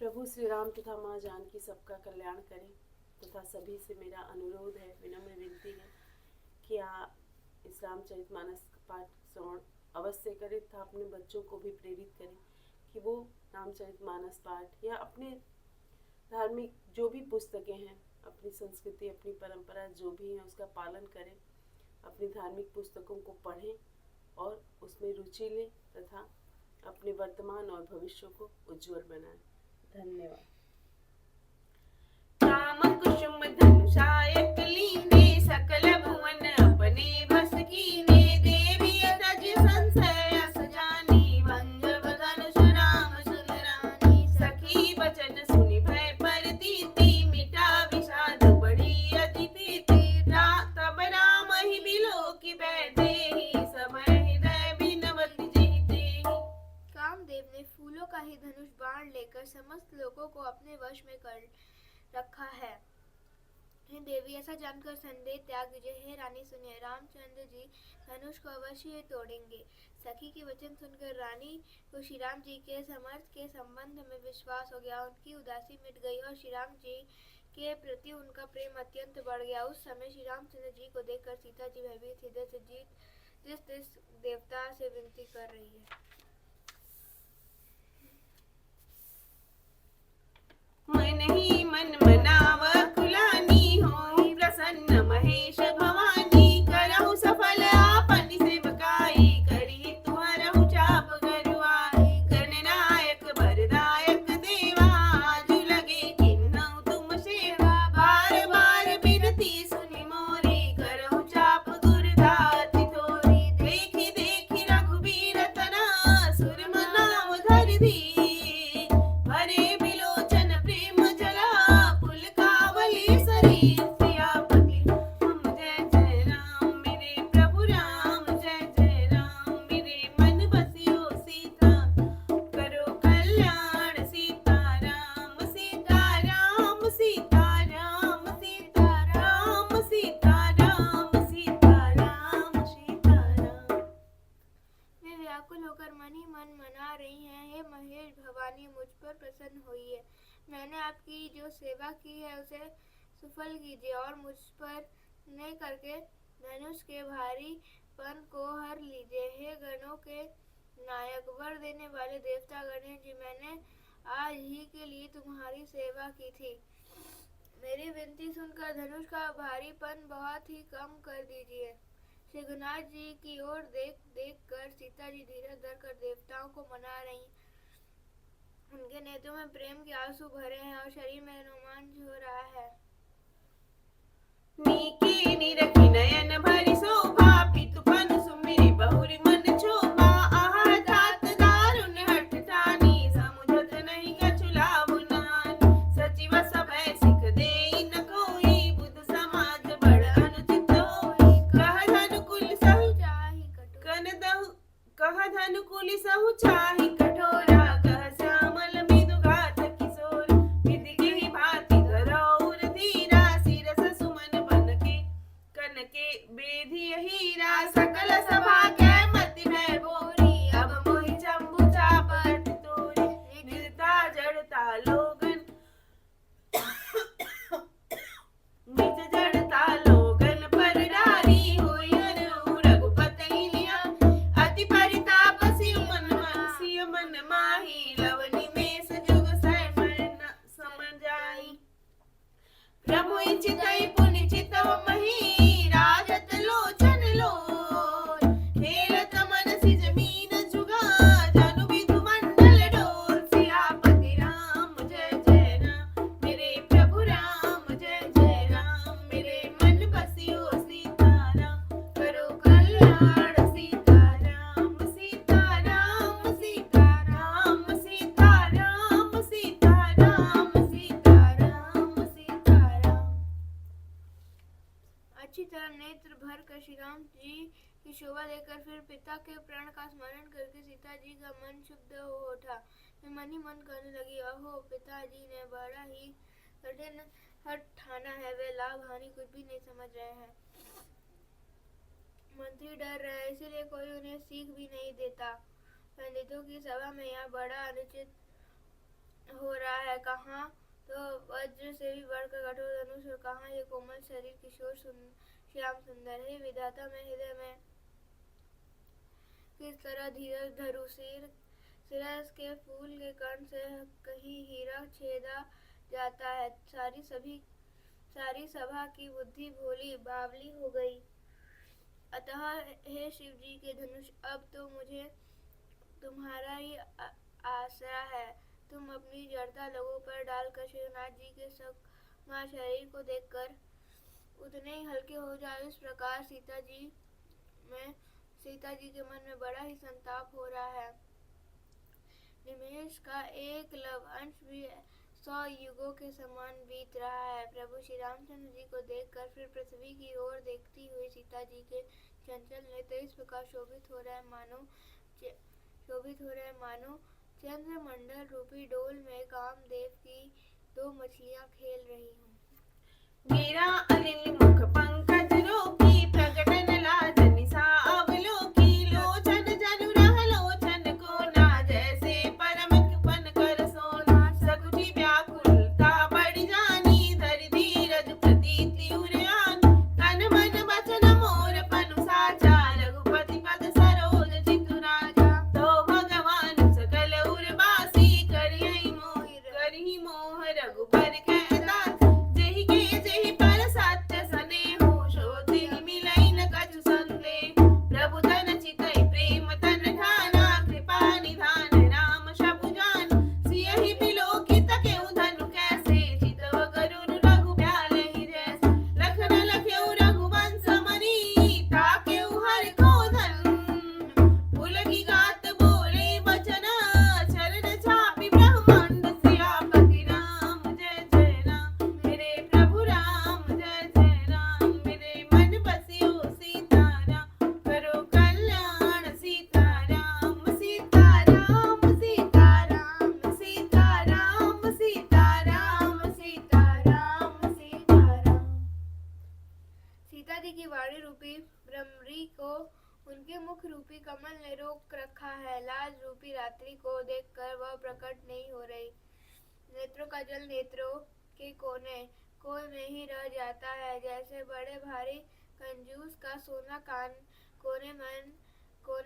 प्रभु श्री राम तथा माँ जानकी सबका कल्याण करें तथा सभी से मेरा अनुरोध है, विनम्र विनती है कि इस रामचरितमानस का पाठ श्रवण अवश्य करें तथा अपने बच्चों को भी प्रेरित करें कि वो रामचरितमानस पाठ या अपने धार्मिक जो भी पुस्तकें हैं, अपनी संस्कृति अपनी परंपरा जो भी है उसका पालन करें, अपनी धार्मिक पुस्तकों को पढ़ें और उसमें रुचि लें तथा अपने वर्तमान और भविष्य को उज्जवल बनाएं। धन्यवाद। काम कुसुम धनुषायक लीने सकल भुवन अपने बस कीने देवी रज संशय अस जानी भंजब धनुष राम सुन रानी सखी बचन सुनि भय परतीति मिटा विषाद बढ़ी अति प्रीति तब राम ही बिलोकि बैठे समय हृदय बिनवति जीते। कामदेव ने फूलों का ही धनुष बाण लेकर समस्त लोगों को अपने वश में कर रखा है। हे देवी, ऐसा जानकर संदेह त्याग दीजिए। हे रानी सुनिए, रामचंद्र जी धनुष को अवश्य ही तोड़ेंगे। सखी के वचन सुनकर रानी को श्री राम जी के समर्थ के संबंध में विश्वास हो गया। उनकी उदासी मिट गई और श्री राम जी के प्रति उनका प्रेम अत्यंत बढ़ गया। उस समय श्री रामचंद्र जी को देखकर सीता जी भयभीत हृदय से जिस देवता से विनती कर रही है। मन ही मन मनाव कुलानी होई प्रसन्न महेश भवानी करहु सफल आपन सेवकाई करी तुहरहु चाप गरुआई गणनायक वरदायक देवा आजु लगे किन्हउ तुम सेवा बार बार बिनती सुनि मोरी करहु चाप दुर्धाति थोरी देखि देखि रघुबीर तना सुर मनाव धरि दी भरे बिलोचन प्रेम जला पुल कावली सरी सियापति हम जय जय राम मेरे प्रभु राम जय जय राम मेरे मन बसियो सीता करो कल्याण सीता राम सीता राम सीता राम सीता राम सीता राम सीता राम सीता राम। वे व्याकुल होकर मन ही मन मना रही हैं। हे महेश भवानी, मुझ पर प्रसन्न होइए। मैंने आपकी जो सेवा की है उसे सफल कीजिए और मुझ पर स्नेह करके धनुष के भारीपन को हर लीजिए। हे गणों के नायक, वर देने वाले देवता गणेश जी, मैंने आज ही के लिए तुम्हारी सेवा की थी। मेरी विनती सुनकर धनुष का भारीपन बहुत ही कम कर दीजिए। श्री गणनाथ जी की ओर देख देख कर सीता जी धीरज धरकर देवताओं को मना रही। उनके नेत्रों में प्रेम के आंसू भरे हैं और शरीर में रोमांच हो रहा है। नीकी निरखी नयन भरि शोभा पितुपन सुमिरि बहुरि मन क्षोभा आहा तात दारुण हठ ठानी समुझत नहीं कछु लाभु नानी सचिव सभै सिख देई न कोई बुध समाज बड़ अनुचित होई कह धनुकुल सहु चाहि कटु कह धनुकुल सहु चाहि कठोरा कह श्यामल मृदु गाथ किशोर विधि केहि भांति धरौर धीरा सिरस सुमन बनके कनके बेधिय हीरा सकल सभा कै मति भय भोरी अब मोहि जम्बु चापत तोरी निर्ता जड़ता लोगन निज जड़ता लोगन पर डारी होई हरहु रघुपति लिया अति परिताप सिय मन माही लवनि मेष जुग समन जाई प्रभु इच्छितै पुनि चितव मही राजत लोचन लोर खेलत मन सिज मीन जुगा जनु विधु मंडल डोर सियापति राम जय जय राम मेरे प्रभु राम जय जय राम मेरे मन बसियो सीता राम करो कल्याण सीता राम सीता राम सीता राम सीता राम सीता राम सीता राम सीता राम। अच्छी तरह नेत्र भर कर श्री राम जी की शोभा देखकर फिर पिता के प्राण का स्मरण करके सीता जी का मन शुद्ध हो उठा। वे मन ही मन कहने लगी, अहो पिताजी ने बड़ा ही कठिन हठ ठाना है। वे लाभ हानि कुछ भी नहीं समझ रहे हैं। मंत्री डर रहे हैं, इसीलिए कोई उन्हें सीख भी नहीं देता। पंडितों की सभा में यह बड़ा अनुचित हो रहा है, कहाँ तो वज्र से भी बढ़कर कठोर धनुष और कहाँ ये कोमल शरीर किशोर श्याम सुंदर। हे विधाता, मैं हृदय में किस तरह धीरज धरूं। सिरस के फूल के कण से कहीं हीरा छेदा जाता है। सारी सभा की बुद्धि भोली बावली हो गई। अतः हे शिव जी के धनुष, अब तो मुझे तुम्हारा ही आसरा है। तुम अपनी जड़ता लोगों पर डालकर श्रीनाथ जी के सकमा शरीर को देखकर उतने ही हल्के हो जाए। इस प्रकार सीता जी के मन में बड़ा ही संताप हो रहा है। निमेष का एक लव अंश भी 100 युगों के समान बीत रहा है। प्रभु श्री रामचंद्र जी को देखकर फिर पृथ्वी की ओर देखती हुई सीता जी के चंचल नेत्र इस प्रकार शोभित हो रहे मानो चंद्रमंडल रूपी डोल में कामदेव की 2 मछलियां खेल रही हूँ। मेरा अनिल मुख पंकज रोकी, प्रगटन लाजनि सा अवलोकी। लोचन जनु रह लोचन को ना, जैसे परम कृपन कर सोना। सकुचि व्याकुलता बढ़ जानी, धरि धीरज प्रतीति उरयान। तन मन वचन मोर पनु साचा, रघुपति पद सरोज चितु राजा। तो भगवान सकल उर्वासी, करहि मोह रघुबर कह दास। जेहि के जेहि पर सत्य स्नेहु, शोधिनि मिलइ न कछु संदेह। प्रभु तन चितइ प्रेम तन ठाना, कृपा निधान राम शबु जान। सियहि बिलोकित केउ धनु कैसे, चितव गरुड़ रघु ब्यालहि जैसे। लखन लख्यउ रघुवंश मणि, ताकेउ हरि क्रोधन। पुलकि गात बोले बचन, चरण चापि ब्रह्मांड सियापति राम। जय जय राम मेरे प्रभु राम, जय जय राम। मेरे मन बसियो सीताराम, करो कल्याण सीताराम। सीताराम सीताराम सीताराम सीताराम सीताराम सीताराम। सीता जी की वाणी रूपी भ्रमरी को उनके मुख रूपी कमल ने रोक रखा है। लाज रूपी रात्रि को देखकर वह प्रकट नहीं हो रही। नेत्रों का जल नेत्रों के कोने में ही रह जाता है, जैसे बड़े भारी कंजूस का सोना कोने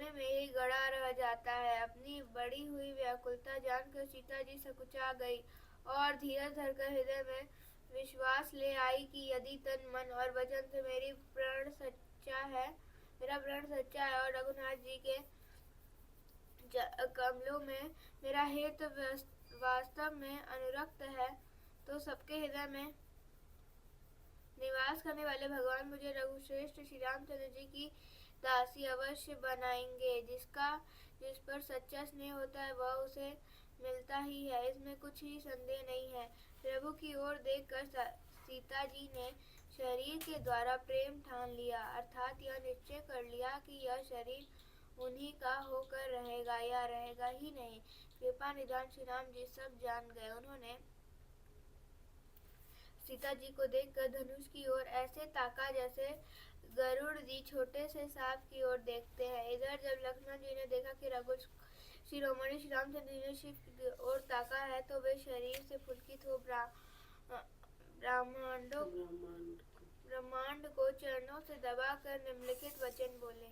में ही गड़ा रह जाता है। अपनी बढ़ी हुई व्याकुलता जानकर सीता जी सकुचा गई और धीरज धरकर हृदय में विश्वास ले आई कि यदि तन मन और वचन से मेरा प्रण सच्चा है और रघुनाथ जी के कमलों में मेरा हित वास्तव में अनुरक्त है, तो सबके हृदय में निवास करने वाले भगवान मुझे रघुश्रेष्ठ श्री रामचंद्र जी की दासी अवश्य बनाएंगे। जिस पर सच्चा स्नेह होता है वह उसे मिलता ही है, इसमें कुछ ही संदेह नहीं है। प्रभु की ओर देखकर सीता जी ने शरीर के द्वारा प्रेम ठान लिया, अर्थात यह निश्चय कर लिया कि यह शरीर उन्हीं का होकर रहेगा या रहेगा ही नहीं। कृपा निधान श्री राम जी सब जान गए। उन्होंने सीता जी को देखकर धनुष की ओर ऐसे ताका जैसे गरुड़ जी छोटे से सांप की ओर देखते हैं। इधर जब लक्ष्मण जी ने देखा कि शिरोमणि श्री रामचंद्र जी ने शिव की ओर ताका है, तो वे शरीर से पुलकित हो ब्रह्मांड को चरणों से दबाकर निम्नलिखित वचन बोले।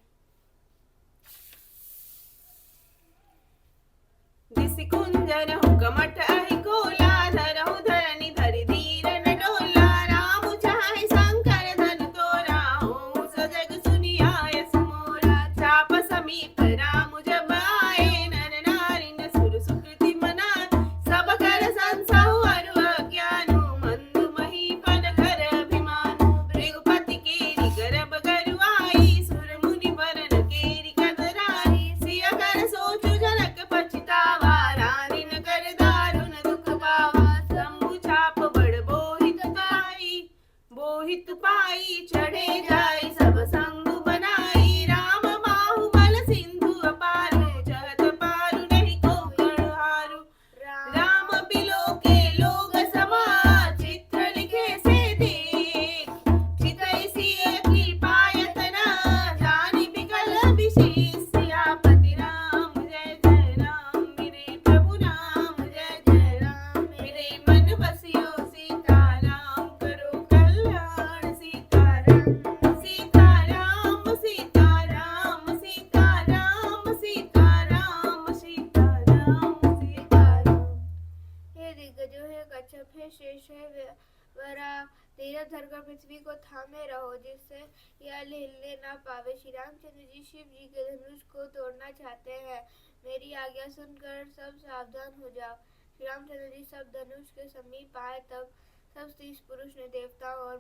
जिस कुंजरहु कमठ अहि कोला, धरहु धरनि धरि धीर न डोला। राम चाहि शंकर धनु तोरा, हों सजग सुनियाय सुमोरा। चाप समीप राम जब आए, नर नारी न सुर सुकृति मनाए। सब कर संसहु अरु अज्ञानु, मंदु महीपन कर अभिमानु। भृगुपति केरि गर्भ गरुआई, सुर मुनि बरन केरि कतराई। सिय कर सोचु जनक पछतावा, रानी न कर दारुण कच्छप, हे शेष, हे वराह, धीरज धरकर पृथ्वी को थामे रहो जिससे यह हिलने न पावे। श्री रामचंद्र जी शिव जी के धनुष को तोड़ना चाहते हैं, मेरी आज्ञा सुनकर सब सावधान हो जाओ। श्री रामचंद्र जी सब धनुष के समीप आए तब सब स्त्री पुरुष ने देवताओं और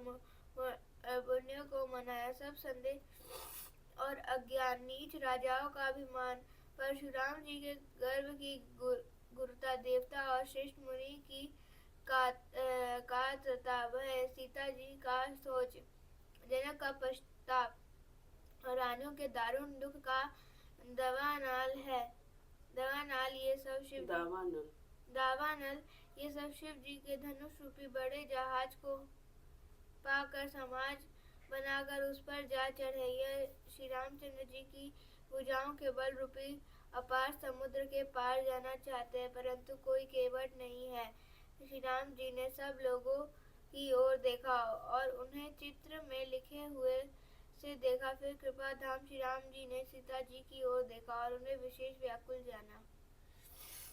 मुनियों को मनाया। सब संदेह और अज्ञान नीच राजाओं का अभिमान परशुराम जी के गर्भ की गुरुता, देवता और श्रेष्ठ मुनि की कातरता, वह सीता जी का सोच, जनक का पश्चाताप और रानियों के दारुण दुख का दावानल ये सब शिव जी के धनुष रूपी बड़े जहाज को पाकर समाज बनाकर उस पर जा चढ़े। यह श्री रामचंद्र जी की भुजाओं के बल रूपी अपार समुद्र के पार जाना चाहते हैं, परंतु कोई केवट नहीं है। श्री राम जी ने सब लोगों की ओर देखा और उन्हें चित्र में लिखे हुए से देखा। फिर कृपा धाम श्री राम जी ने सीता जी की ओर देखा और उन्हें विशेष व्याकुल जाना।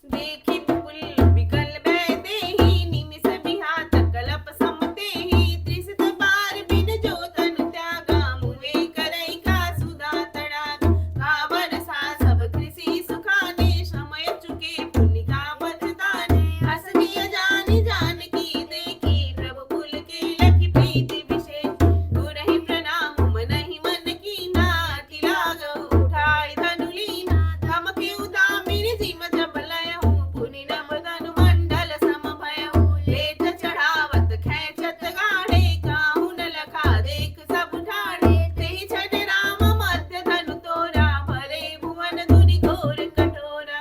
देखी पुल विकल बैदेही, निमिष बिहात कलप समतेही, त्रिसत पार बिन जो तनु त्यागा, मुवे करई का सुधा तड़ागा, कावर सा सब कृषि सुखाने, समय चुके पुण्य का बददाने, हस दिया जान जानकी देखी, प्रभु पुल के लखी प्रीति विशेष, गुरहि प्रणाम मनहि मन कीना, तिलाग उठाई धनु लीना, धमके उदामिनी जिम जब लयहु, पुनि नम धनु मंडल सम भयहु, लेत चढ़ावत खेचत गाढ़े, काहू न लखा देख सब ठाढ़े, तेहि क्षण राम मध्य धनु तोरा, भरे भुवन धुनि घोर कठोरा,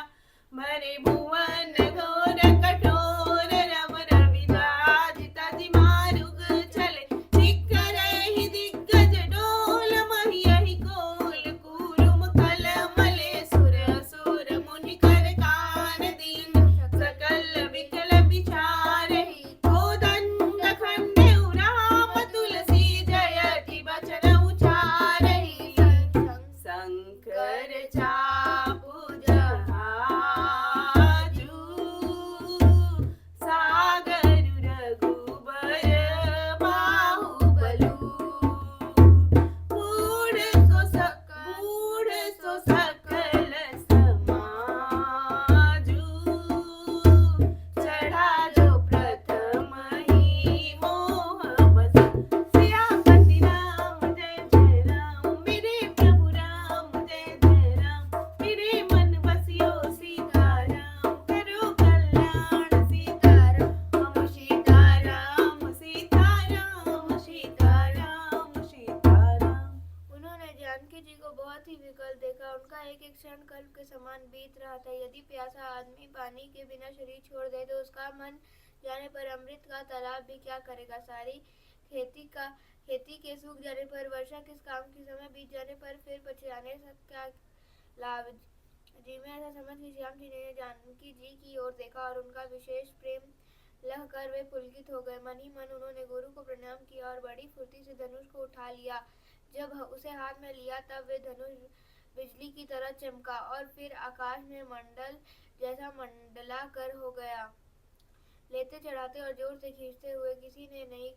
भरे भुवन घोर कठोर, रम रवि राजिता जि मारुग चले, धिक्करहि दिग्गज डोल, महियहि कोल कूरुम कल मले, सुर असुर मुनि कर कान दीन, सकल विकल विचारहि, कोदंड खंडेउ राम तुलसी जयति बचन उचारहि, शंकर चापु जहाजू, सागर रघुबर बाहुबलु, मूढ़ सो सकल समाजू, चढ़ा जो प्रथम ही मोह बस, सियापति राम जय जय राम, मेरे प्रभु राम जय जय राम, मेरे मन बसियो सीताराम, करो कल्याण सीताराम, सीताराम सीताराम सीताराम सीताराम। उन्होंने जानकी जी को बहुत ही विकल देखा। उनका एक एक क्षण कल्प के समान बीत रहा था। यदि प्यासा आदमी पानी के बिना शरीर छोड़ दे तो उसका मन जाने पर अमृत का तालाब भी क्या करेगा। सारी खेती के सूख जाने पर, वर्षा किस काम की, समय बीत जाने पर फिर पछताने से क्या लाभ। जी में ऐसा समझ के श्री राम जी ने जानकी जी की ओर देखा और उनका विशेष प्रेम लह कर वे पुलकित हो गए। मन ही मन उन्होंने गुरु को प्रणाम किया और बड़ी फुर्ती से धनुष को उठा लिया। जब उसे हाथ में लिया तब वे धनुष बिजली की तरह चमका और फिर आकाश में मंडल जैसा मंडलाकर हो गया। लेते चढ़ाते और जोर से खींचते हुए किसी ने नहीं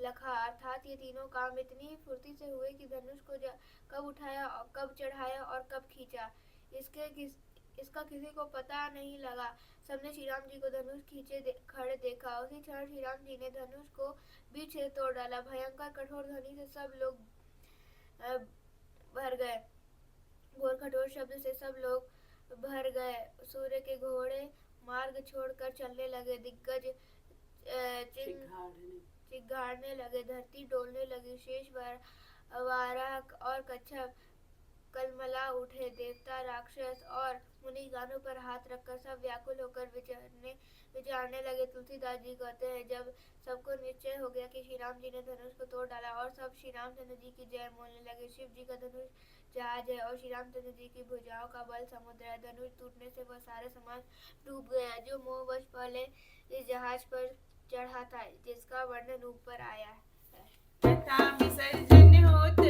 लखा, अर्थात ये तीनों काम इतनी फुर्ती से हुए कि धनुष को कब उठाया, कब चढ़ाया और कब खींचा इसका किसी को पता नहीं लगा। सबने श्री राम जी को धनुष खींचे खड़े देखा। उसी क्षण श्री राम जी ने धनुष को बीच से तोड़ डाला। भयंकर कठोर ध्वनि से सब लोग भर गए। घोर कठोर शब्द से सब लोग भर गए। सूर्य के घोड़े मार्ग छोड़कर चलने लगे। दिग्गज चिघाड़ने लगे। धरती डोलने लगी। शेष वाराह और कच्छप कलमला उठे। देवता, राक्षस और मुनि गानों पर हाथ रखकर सब व्याकुल होकर विचारने लगे। तुलसीदास जी कहते हैं, जब सबको निश्चय हो गया कि श्री राम जी ने धनुष को तोड़ डाला और सब श्री रामचंद्र जी की जय बोलने लगे। शिव जी का धनुष जहाज है और श्री रामचंद्र जी की भुजाओं का बल समुद्र है। धनुष टूटने से वह सारे समाज डूब गया जो मोहवश पहले इस जहाज पर चढ़ा था, जिसका वर्णन ऊपर आया है। तथा विसर्जन होत